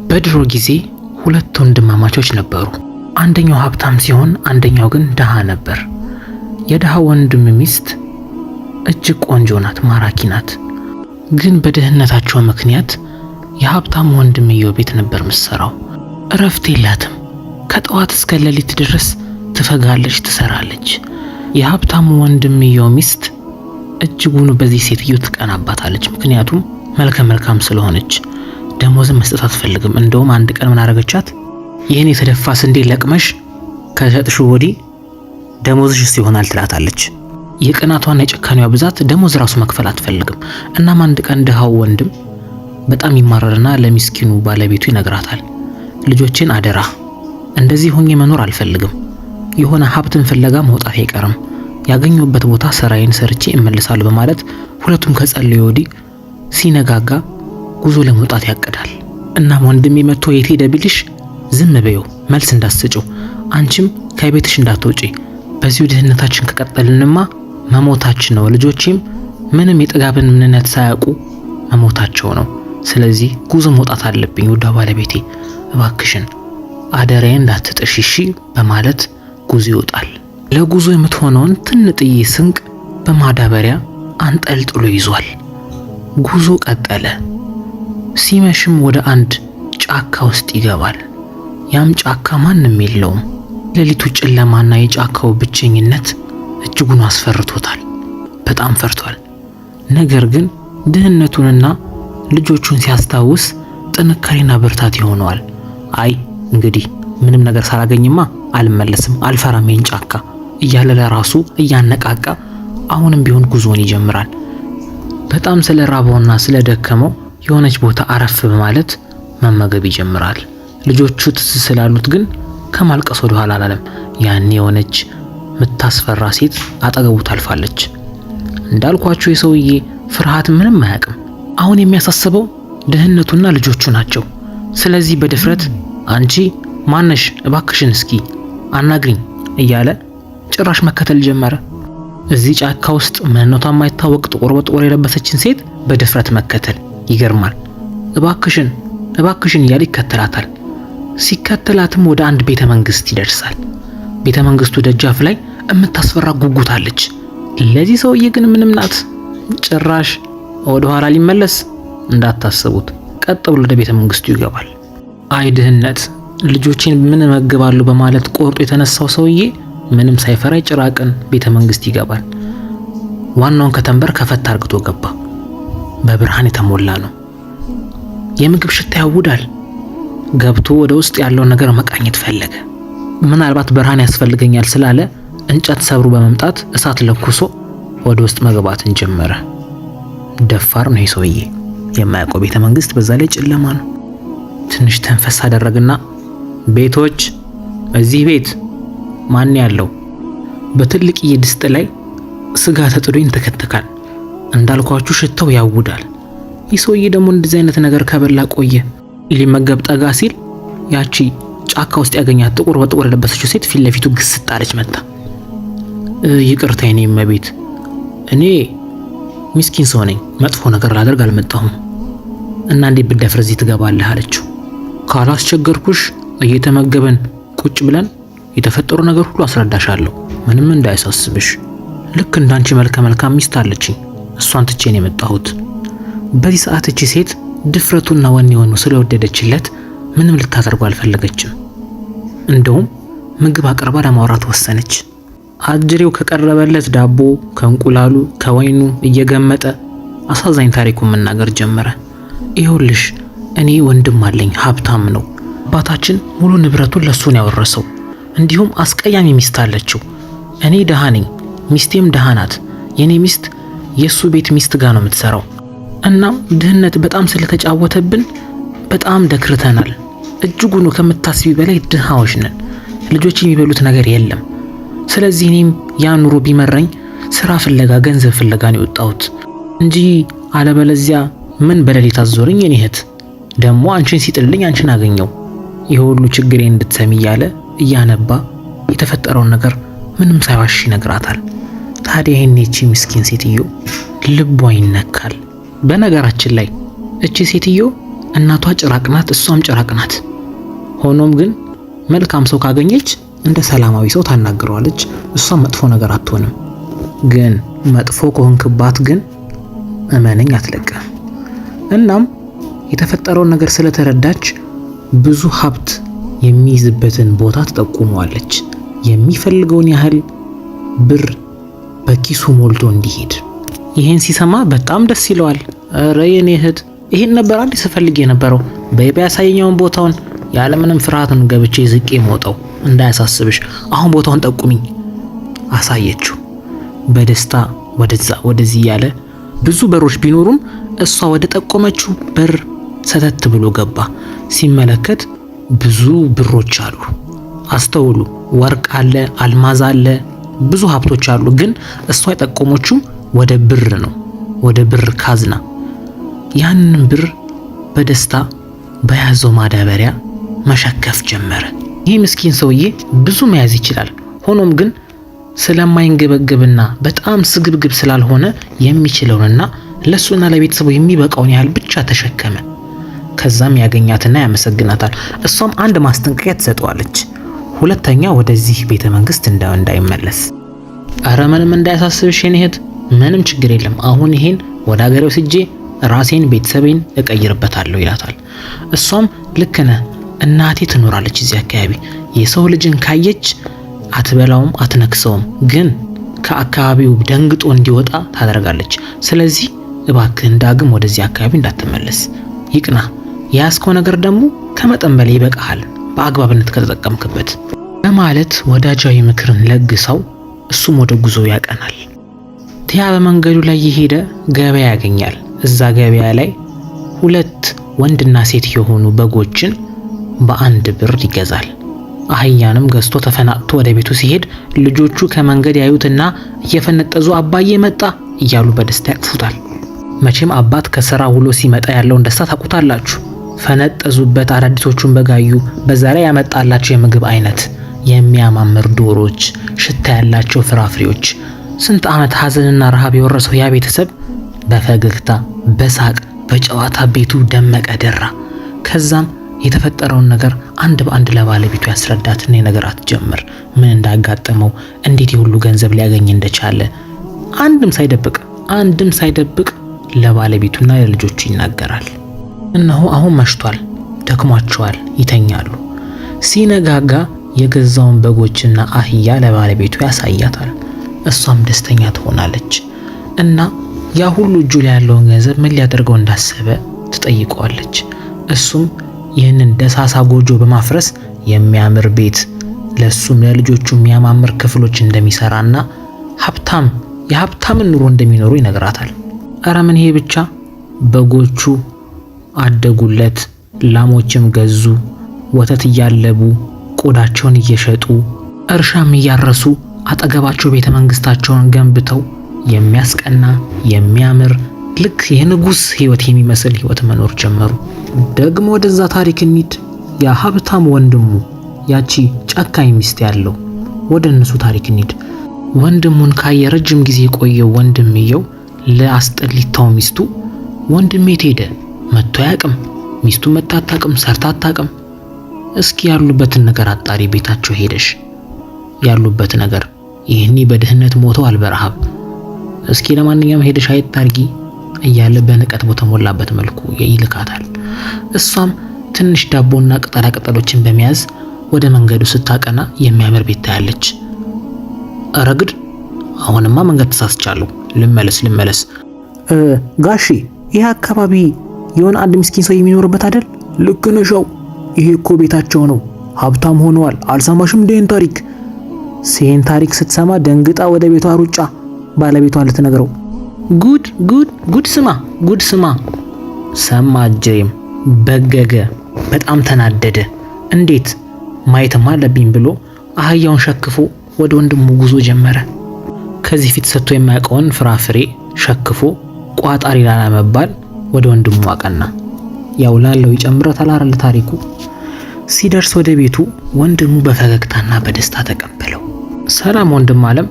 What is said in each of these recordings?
በድሮ ጊዜ ሁለት ወንድማማቾች ነበሩ። አንደኛው ሀብታም ሲሆን አንደኛው ግን ድሃ ነበር። የድሃ ወንድም ሚስት እጅግ ቆንጆ ናት፣ ማራኪ ናት። ግን በድህነታቸው ምክንያት የሀብታም ወንድምየው ቤት ነበር ምሰራው። እረፍት የላትም። ከጠዋት እስከ ሌሊት ድረስ ትፈጋለች፣ ትሰራለች። የሀብታም ወንድምየው ሚስት እጅጉን በዚህ ሴትዮ ትቀናባታለች። ምክንያቱም መልከ መልካም ስለሆነች። ደሞዝም መስጠት አትፈልግም። እንደውም አንድ ቀን ምን አረገቻት? ይህን የተደፋ ስንዴ ለቅመሽ ከሸጥሽ ወዲህ ደሞዝሽ ይሆናል ትላታለች። የቅናቷና የጭካኔዋ ብዛት ደሞዝ ራሱ መክፈል አትፈልግም። እናም አንድ ቀን ድሃው ወንድም በጣም ይማረርና ለሚስኪኑ ባለቤቱ ይነግራታል። ልጆችን አደራ፣ እንደዚህ ሆኜ መኖር አልፈልግም። የሆነ ሀብትን ፍለጋ መውጣት አይቀርም። ያገኘሁበት ቦታ ስራዬን ሰርቼ እመልሳለሁ በማለት ሁለቱም ከጸለዩ ወዲህ ሲነጋጋ ጉዞ ለመውጣት ያቅዳል። እናም ወንድሜ መጥቶ የት ሄደ ቢልሽ ዝም በይው፣ መልስ እንዳትሰጪው፣ አንቺም ከቤትሽ እንዳትወጪ። በዚሁ ድህነታችን ከቀጠልንማ መሞታችን ነው። ልጆቼም ምንም የጥጋብን ምንነት ሳያውቁ መሞታቸው ነው። ስለዚህ ጉዞ መውጣት አለብኝ። ውዷ ባለቤቴ እባክሽን አደራዬን እንዳትጥሺ እሺ በማለት ጉዞ ይወጣል። ለጉዞ የምትሆነውን ትንጥዬ ስንቅ በማዳበሪያ አንጠልጥሎ ይዟል። ጉዞ ቀጠለ። ሲመሽም ወደ አንድ ጫካ ውስጥ ይገባል። ያም ጫካ ማንም የለውም። ሌሊቱ ጨለማና የጫካው ብቸኝነት እጅጉን አስፈርቶታል። በጣም ፈርቷል። ነገር ግን ድህነቱንና ልጆቹን ሲያስታውስ ጥንካሬና ብርታት ይሆነዋል። አይ እንግዲህ ምንም ነገር ሳላገኝማ አልመለስም፣ አልፈራም ይህን ጫካ እያለ ለራሱ እያነቃቃ አሁንም ቢሆን ጉዞውን ይጀምራል። በጣም ስለራበውና ስለደከመው የሆነች ቦታ አረፍ በማለት መመገብ ይጀምራል። ልጆቹ ትዝ ስላሉት ግን ከማልቀስ ወደ ኋላ አላለም። ያን የሆነች ምታስፈራ ሴት አጠገቡ ታልፋለች። እንዳልኳችሁ የሰውዬ ፍርሃት ምንም አያውቅም። አሁን የሚያሳስበው ድህነቱና ልጆቹ ናቸው። ስለዚህ በድፍረት አንቺ ማነሽ? እባክሽን እስኪ አናግሪኝ እያለ ጭራሽ መከተል ጀመረ። እዚህ ጫካ ውስጥ ምንነቷ የማይታወቅ ጥቁር በጥቁር የለበሰችን ሴት በድፍረት መከተል ይገርማል። እባክሽን እባክሽን እያለ ይከተላታል። ሲከተላትም ወደ አንድ ቤተ መንግስት ይደርሳል። ቤተ መንግስቱ ደጃፍ ላይ የምታስፈራ ጉጉት አለች። ለዚህ ሰውዬ ግን ምንም ናት። ጭራሽ ወደ ኋላ ሊመለስ እንዳታስቡት ቀጥ ብሎ ወደ ቤተ መንግስቱ ይገባል። አይ ድህነት፣ ልጆቼን ምን እመግባለሁ በማለት ቆርጦ የተነሳው ሰውዬ ምንም ሳይፈራ ጭራቅን ቤተ መንግስት ይገባል። ዋናውን ከተንበር ከፈታ አርግቶ ገባ። በብርሃን የተሞላ ነው። የምግብ ሽታ ያውዳል። ገብቶ ወደ ውስጥ ያለውን ነገር መቃኘት ፈለገ። ምናልባት ብርሃን ያስፈልገኛል ስላለ እንጨት ሰብሮ በመምጣት እሳት ለኩሶ ወደ ውስጥ መግባትን ጀመረ። ደፋር ነው ሰውዬ። የማያውቀው ቤተ መንግስት፣ በዛ ላይ ጨለማ ነው። ትንሽ ተንፈስ አደረገና ቤቶች፣ እዚህ ቤት ማን ያለው? በትልቅ ድስት ላይ ስጋ ተጥዶ ይንተከተካል። እንዳልኳችሁ ሽታው ያውዳል። ይህ ሰውዬ ደግሞ እንደዚህ አይነት ነገር ከበላ ቆየ። ሊመገብ ጠጋ ሲል ያቺ ጫካ ውስጥ ያገኛት ጥቁር በጥቁር የለበሰችው ሴት ፊት ለፊቱ ግስጥ አለች መጣ። ይቅርታ የኔ እመቤት፣ እኔ ምስኪን ሰው ነኝ፣ መጥፎ ነገር ላደርግ አልመጣሁም እና እንዴት ብደፍር እዚህ ትገባለህ አለችው። ካላስቸገርኩሽ እየተመገበን ቁጭ ብለን የተፈጠሩ ነገር ሁሉ አስረዳሻለሁ፣ ምንም እንዳይሳስብሽ። ልክ እንዳንቺ መልከ መልካም ሚስት አለችኝ፣ እሷን ትቼ ነው የመጣሁት። በዚህ ሰዓት እቺ ሴት ድፍረቱና ወኔውን ስለወደደችለት ምንም ልታደርገው አልፈለገችም። እንደውም ምግብ አቅርባ ለማውራት ወሰነች። አጅሬው ከቀረበለት ዳቦ ከእንቁላሉ ከወይኑ እየገመጠ አሳዛኝ ታሪኩን መናገር ጀመረ። ይኸውልሽ እኔ ወንድም አለኝ፣ ሀብታም ነው። አባታችን ሙሉ ንብረቱን ለሱ ነው ያወረሰው። እንዲሁም አስቀያሚ ሚስት አለችው። እኔ ደሃ ነኝ፣ ሚስቴም ደሃ ናት። የኔ ሚስት የሱ ቤት ሚስት ጋር ነው የምትሰራው። እናም ድህነት በጣም ስለተጫወተብን በጣም ደክርተናል። እጅጉን ከምታስቢ በላይ ድሃዎች ነን። ልጆች የሚበሉት ነገር የለም። ስለዚህ እኔም ያ ኑሮ ቢመረኝ ስራ ፍለጋ ገንዘብ ፍለጋ ነው የወጣሁት እንጂ አለበለዚያ ምን በሌሊት አዞረኝ። የኔ እህት ደግሞ አንቺን ሲጥልልኝ አንቺን አገኘው። ይሄ ሁሉ ችግሬን እንድትሰሚ እያለ እያነባ የተፈጠረውን ነገር ምንም ሳይዋሽ ይነግራታል። ታዲያ ይህቺ ምስኪን ሴትዮ ልቧ ይነካል። በነገራችን ላይ እቺ ሴትዮ እናቷ ጭራቅ ናት፣ እሷም ጭራቅ ናት። ሆኖም ግን መልካም ሰው ካገኘች እንደ ሰላማዊ ሰው ታናግረዋለች። እሷም መጥፎ ነገር አትሆንም። ግን መጥፎ ከሆንክባት ግን እመነኝ አትለቅም። እናም የተፈጠረውን ነገር ስለተረዳች ብዙ ሀብት የሚይዝበትን ቦታ ትጠቁመዋለች። የሚፈልገውን ያህል ብር በኪሱ ሞልቶ እንዲሄድ። ይሄን ሲሰማ በጣም ደስ ይለዋል። ኧረ የኔ እህት ይሄን ነበር አንዴ ስፈልግ የነበረው። በይባ ያሳየኛውን ቦታውን ያለምንም ፍርሃትን ገብቼ ዝቄ ሞጠው እንዳያሳስብሽ። አሁን ቦታውን ጠቁሚኝ። አሳየችው። በደስታ ወደዛ ወደዚህ ያለ ብዙ በሮች ቢኖሩም እሷ ወደ ጠቆመችው በር ሰተት ብሎ ገባ። ሲመለከት ብዙ ብሮች አሉ። አስተውሉ፣ ወርቅ አለ፣ አልማዝ አለ፣ ብዙ ሀብቶች አሉ። ግን እሷ የጠቆመችው ወደ ብር ነው፣ ወደ ብር ካዝና። ያንን ብር በደስታ በያዘው ማዳበሪያ መሸከፍ ጀመረ። ይህ ምስኪን ሰውዬ ብዙ መያዝ ይችላል። ሆኖም ግን ስለማይንገበገብና በጣም ስግብግብ ስላልሆነ የሚችለውንና ለሱና ለቤተሰቡ የሚበቃውን ያህል ብቻ ተሸከመ። ከዛም ያገኛትና ያመሰግናታል። እሷም አንድ ማስጠንቀቂያ ትሰጠዋለች። ሁለተኛ ወደዚህ ቤተ መንግስት እንዳይመለስ። አረ ምንም እንዳያሳስብሽ የኔ እህት፣ ምንም ችግር የለም። አሁን ይሄን ወደ ሀገሬ ወስጄ ራሴን ቤተሰቤን እቀይርበታለሁ ይላታል። እሷም ልክ ነህ፣ እናቴ ትኖራለች እዚህ አካባቢ። የሰው ልጅን ካየች አትበላውም አትነክሰውም፣ ግን ከአካባቢው ደንግጦ እንዲወጣ ታደርጋለች። ስለዚህ እባክህን ዳግም ወደዚህ አካባቢ እንዳትመለስ፣ ይቅና። የያዝከው ነገር ደግሞ ከመጠን በላይ ይበቃሃል፣ በአግባብነት ከተጠቀምክበት በማለት ወዳጃዊ ምክርን ለግሰው እሱም ወደ ጉዞ ያቀናል። ቲያ በመንገዱ ላይ የሄደ ገበያ ያገኛል። እዛ ገበያ ላይ 2 ወንድና ሴት የሆኑ በጎችን በአንድ ብር ይገዛል። አህያንም ገዝቶ ተፈናጥቶ ወደ ቤቱ ሲሄድ ልጆቹ ከመንገድ ያዩትና እየፈነጠዙ አባዬ መጣ እያሉ በደስታ ያቅፉታል። መቼም አባት ከሥራ ውሎ ሲመጣ ያለውን ደስታ ታውቁታላችሁ። ፈነጠዙበት፣ አዳዲሶቹን በጋዩ። በዛ ላይ ያመጣላቸው የምግብ አይነት የሚያማምር ዶሮች፣ ሽታ ያላቸው ፍራፍሬዎች። ስንት ዓመት ሐዘንና ረሃብ የወረሰው ያ ቤተሰብ በፈገግታ በሳቅ በጨዋታ ቤቱ ደመቀ ደራ። ከዛም የተፈጠረውን ነገር አንድ በአንድ ለባለቤቱ ያስረዳትና የነገራት ጀመር። ምን እንዳጋጠመው፣ እንዴት የሁሉ ገንዘብ ሊያገኝ እንደቻለ አንድም ሳይደብቅ ለባለቤቱና ለልጆቹ ይናገራል። እነሆ አሁን መሽቷል፣ ደክሟቸዋል፣ ይተኛሉ። ሲነጋጋ የገዛውን በጎችና አህያ ለባለቤቱ ያሳያታል። እሷም ደስተኛ ትሆናለች እና ያ ሁሉ እጁ ላይ ያለውን ገንዘብ ምን ሊያደርገው እንዳሰበ ትጠይቀዋለች። እሱም ይህንን ደሳሳ ጎጆ በማፍረስ የሚያምር ቤት ለሱም ለልጆቹ የሚያማምር ክፍሎች እንደሚሰራና የሀብታምን ኑሮ እንደሚኖሩ ይነግራታል። ኧረ ምን ይሄ ብቻ! በጎቹ አደጉለት፣ ላሞችም ገዙ፣ ወተት እያለቡ ቆዳቸውን እየሸጡ እርሻም እያረሱ አጠገባቸው ቤተ መንግስታቸውን ገንብተው የሚያስቀና የሚያምር ልክ የንጉስ ህይወት የሚመስል ህይወት መኖር ጀመሩ። ደግሞ ወደዛ ታሪክ እንሂድ። ያ ሀብታም ወንድሙ ያቺ ጨካኝ ሚስት ያለው ወደ እነሱ ታሪክ እንሂድ። ወንድሙን ካየ ረጅም ጊዜ የቆየው ወንድምየው ለአስጠሊታው ሚስቱ ወንድሜ ሄደ መጥቶ አያውቅም፣ ሚስቱ መጣ አታውቅም፣ ሰርታ አታውቅም። እስኪ ያሉበትን ነገር አጣሪ፣ ቤታቸው ሄደሽ ያሉበት ነገር ይህኒ በድህነት ሞተዋል በረሃብ፣ እስኪ ለማንኛውም ሄደሽ አይታርጊ እያለ በንቀት በተሞላበት መልኩ ይልካታል። እሷም ትንሽ ዳቦና ቅጠላ ቅጠሎችን በመያዝ ወደ መንገዱ ስታቀና የሚያምር ቤት ታያለች። አረግድ አሁንማ መንገድ ተሳስቻለሁ፣ ልመለስ። ጋሺ ይህ አካባቢ የሆነ አንድ ምስኪን ሰው የሚኖርበት አይደል? ልክ ነሽ። ይሄ እኮ ቤታቸው ነው፣ ሀብታም ሆነዋል። አልሰማሽም እንዴን ታሪክ? ሴን ታሪክ ስትሰማ ደንግጣ ወደ ቤቷ ሩጫ ባለቤቷን ልትነግረው። ጉድ ስማ። ሰማ አጀሬም በገገ፣ በጣም ተናደደ። እንዴት ማየትም አለብኝ ብሎ አህያውን ሸክፎ ወደ ወንድሙ ጉዞ ጀመረ። ከዚህ ፊት ሰጥቶ የማያውቀውን ፍራፍሬ ሸክፎ ቋጣሪ ላለመባል ወደ ወንድሙ አቀና። ያው ላለው ይጨምራታል አይደል ታሪኩ። ሲደርስ ወደ ቤቱ ወንድሙ በፈገግታና በደስታ ተቀበለው። ሰላም ወንድም አለም፣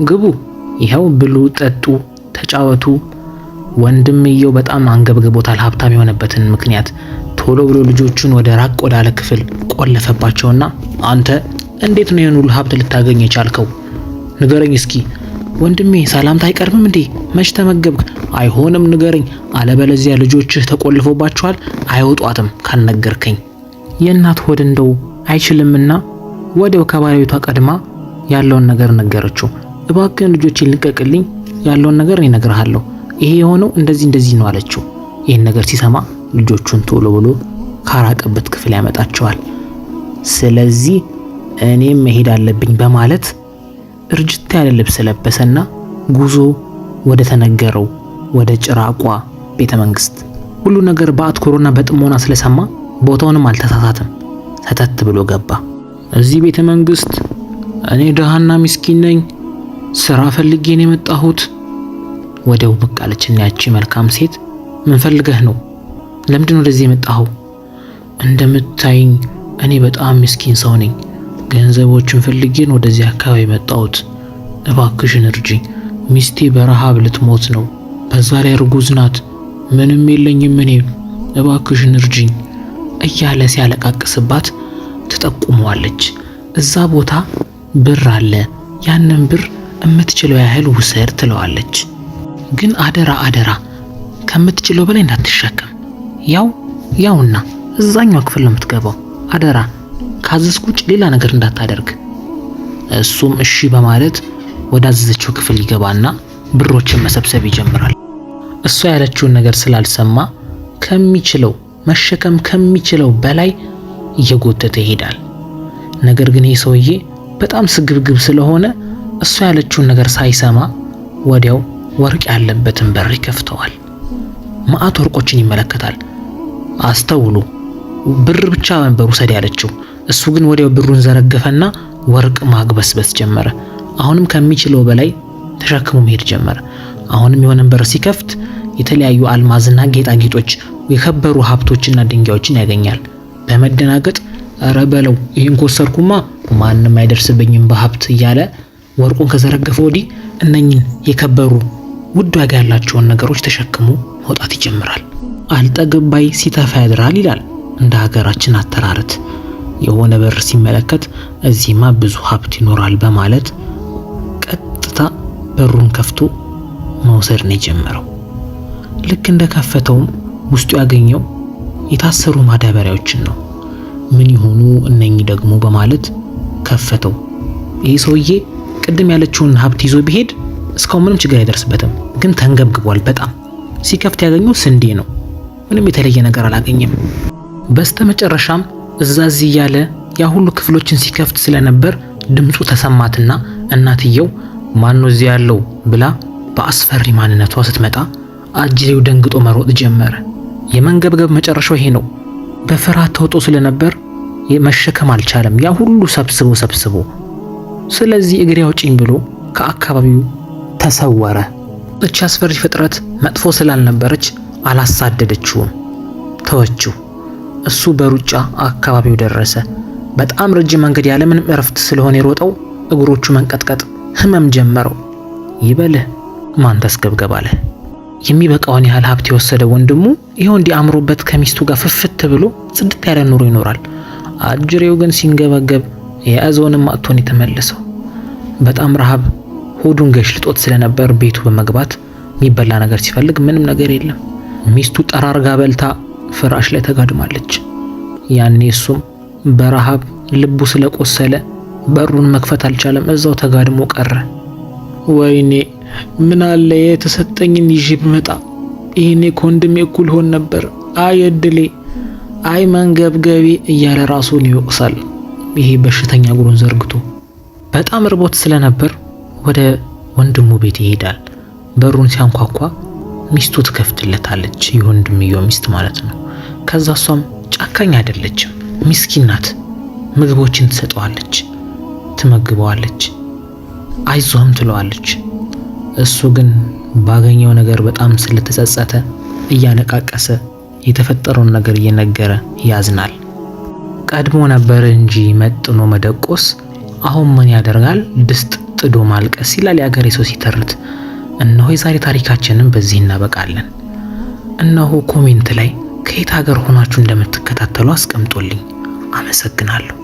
ግቡ፣ ይኸው ብሉ፣ ጠጡ፣ ተጫወቱ፣ ወንድምየው በጣም አንገብግቦታል ሀብታም የሆነበትን ምክንያት። ቶሎ ብሎ ልጆቹን ወደ ራቅ ወዳለ ክፍል ቆለፈባቸውና አንተ እንዴት ነው ይሄን ሁሉ ሀብት ልታገኝ የቻልከው? ንገረኝ እስኪ። ወንድሜ ሰላምታ አይቀርብም እንዴ? መች ተመገብክ? አይሆንም ንገረኝ፣ አለበለዚያ ልጆችህ ተቆልፎባቸዋል አይወጧትም ካልነገርከኝ። የእናት ሆድ እንደው አይችልምና ወዲያው ከባለቤቷ ቀድማ ያለውን ነገር ነገረችው። እባክህን ልጆቼን ልቀቅልኝ፣ ያለውን ነገር እኔ እነግርሃለሁ፣ ይሄ የሆነው እንደዚህ ነው አለችው። ይህን ነገር ሲሰማ ልጆቹን ቶሎ ብሎ ካራቀበት ክፍል ያመጣቸዋል። ስለዚህ እኔም መሄድ አለብኝ በማለት እርጅት ያለ ልብስ ለበሰና ጉዞ ወደ ተነገረው ወደ ጭራቋ ቤተ መንግስት። ሁሉ ነገር በአትኩሮና በጥሞና ስለሰማ ቦታውንም አልተሳሳተም። ሰተት ብሎ ገባ። እዚህ ቤተ መንግስት እኔ ደሃና ምስኪን ነኝ፣ ስራ ፈልጌ ነው የመጣሁት። ወዲያው ብቅ አለችና ያቺ መልካም ሴት ምን ፈልገህ ነው? ለምንድን ነው ወደዚህ የመጣኸው? እንደምታይኝ እኔ በጣም ምስኪን ሰው ነኝ። ገንዘቦችን ፈልጌ ነው ወደዚህ አካባቢ የመጣሁት። እባክሽን እርጂኝ። ሚስቴ በረሃብ ልትሞት ነው። በዛ ላይ እርጉዝ ናት። ምንም የለኝም እኔ። እባክሽን እርጂኝ እያለ ሲያለቃቅስባት ትጠቁመዋለች። እዛ ቦታ ብር አለ፣ ያንን ብር የምትችለው ያህል ውሰድ ትለዋለች። ግን አደራ ከምትችለው በላይ እንዳትሸከም። ያውና እዛኛው ክፍል ነው የምትገባው። አደራ ካዘዝኩ ውጭ ሌላ ነገር እንዳታደርግ። እሱም እሺ በማለት ወደ አዘዘችው ክፍል ይገባና ብሮችን መሰብሰብ ይጀምራል። እሷ ያለችውን ነገር ስላልሰማ መሸከም ከሚችለው በላይ እየጎተተ ይሄዳል። ነገር ግን ይህ ሰውዬ በጣም ስግብግብ ስለሆነ እሷ ያለችውን ነገር ሳይሰማ ወዲያው ወርቅ ያለበትን በር ይከፍተዋል። መዓት ወርቆችን ይመለከታል። አስተውሉ፣ ብር ብቻ ነበር ውሰድ ያለችው። እሱ ግን ወዲያው ብሩን ዘረገፈና ወርቅ ማግበስበስ ጀመረ። አሁንም ከሚችለው በላይ ተሸክሞ መሄድ ጀመረ። አሁንም የሆነ በር ሲከፍት የተለያዩ አልማዝና ጌጣጌጦች፣ የከበሩ ሀብቶችና ድንጋዮችን ያገኛል። በመደናገጥ ኧረ በለው ይህን ኮሰርኩማ ማንም አይደርስብኝም በሀብት እያለ ወርቁን ከዘረገፈ ወዲህ እነኝን የከበሩ ውድ ዋጋ ያላቸውን ነገሮች ተሸክሞ መውጣት ይጀምራል። አልጠግባይ ሲተፋ ያድራል ይላል እንደ ሀገራችን አተራረት። የሆነ በር ሲመለከት እዚህማ ብዙ ሀብት ይኖራል በማለት ቀጥታ በሩን ከፍቶ መውሰድ ነው የጀመረው። ልክ እንደከፈተውም ውስጡ ያገኘው የታሰሩ ማዳበሪያዎችን ነው። ምን ይሆኑ እነኚህ ደግሞ በማለት ከፈተው። ይህ ሰውዬ ቅድም ያለችውን ሀብት ይዞ ቢሄድ እስካሁን ምንም ችግር አይደርስበትም፣ ግን ተንገብግቧል በጣም። ሲከፍት ያገኘው ስንዴ ነው። ምንም የተለየ ነገር አላገኘም። በስተመጨረሻም እዛዚህ እያለ ያ ሁሉ ክፍሎችን ሲከፍት ስለነበር ድምፁ ተሰማትና እናትየው ማነው እዚህ ያለው ብላ በአስፈሪ ማንነቷ ስትመጣ አጅሬው ደንግጦ መሮጥ ጀመረ። የመንገብገብ መጨረሻው ይሄ ነው። በፍርሃት ተውጦ ስለነበር መሸከም አልቻለም፣ ያ ሁሉ ሰብስቦ። ስለዚህ እግሬ አውጪኝ ብሎ ከአካባቢው ተሰወረ። እቺ አስፈሪ ፍጥረት መጥፎ ስላልነበረች አላሳደደችውም፣ ተወችው። እሱ በሩጫ አካባቢው ደረሰ። በጣም ረጅም መንገድ ያለምንም እረፍት ስለሆነ የሮጠው እግሮቹ መንቀጥቀጥ ህመም ጀመረው። ይበልህ ማን ተስገብገባለ። የሚበቃውን ያህል ሀብት የወሰደ ወንድሙ ይሄው እንዲህ አምሮበት ከሚስቱ ጋር ፍፍት ብሎ ጽድት ያለ ኑሮ ይኖራል። አጅሬው ግን ሲንገበገብ የያዘውንም አጥቶን የተመለሰው። በጣም ረሃብ ሆዱን ገሽልጦት ስለነበር ቤቱ በመግባት የሚበላ ነገር ሲፈልግ ምንም ነገር የለም። ሚስቱ ጠራርጋ በልታ ፍራሽ ላይ ተጋድማለች። ያኔ እሱም በረሃብ ልቡ ስለቆሰለ በሩን መክፈት አልቻለም፣ እዛው ተጋድሞ ቀረ። ወይኔ ምን አለ የተሰጠኝን ይዤ ብመጣ፣ ይሄኔ ከወንድሜ እኩል ሆን ነበር። አይ እድሌ፣ አይ መንገብገቤ እያለ ራሱን ይወቅሳል። ይሄ በሽተኛ እግሩን ዘርግቶ በጣም ርቦት ስለነበር ወደ ወንድሙ ቤት ይሄዳል። በሩን ሲያንኳኳ ሚስቱ ትከፍትለታለች፣ የወንድምየው ሚስት ማለት ነው። ከዛ እሷም ጨካኝ አይደለችም፣ ምስኪን ናት። ምግቦችን ትሰጠዋለች፣ ትመግበዋለች፣ አይዞህም ትለዋለች። እሱ ግን ባገኘው ነገር በጣም ስለተጸጸተ እያነቃቀሰ የተፈጠረውን ነገር እየነገረ ያዝናል። ቀድሞ ነበር እንጂ መጥኖ መደቆስ፣ አሁን ምን ያደርጋል ድስት ጥዶ ማልቀስ ይላል የአገሬ ሰው ሲተርት። እነሆ የዛሬ ታሪካችንን በዚህ እናበቃለን። እነሆ ኮሜንት ላይ ከየት ሀገር ሆናችሁ እንደምትከታተሉ አስቀምጡልኝ። አመሰግናለሁ።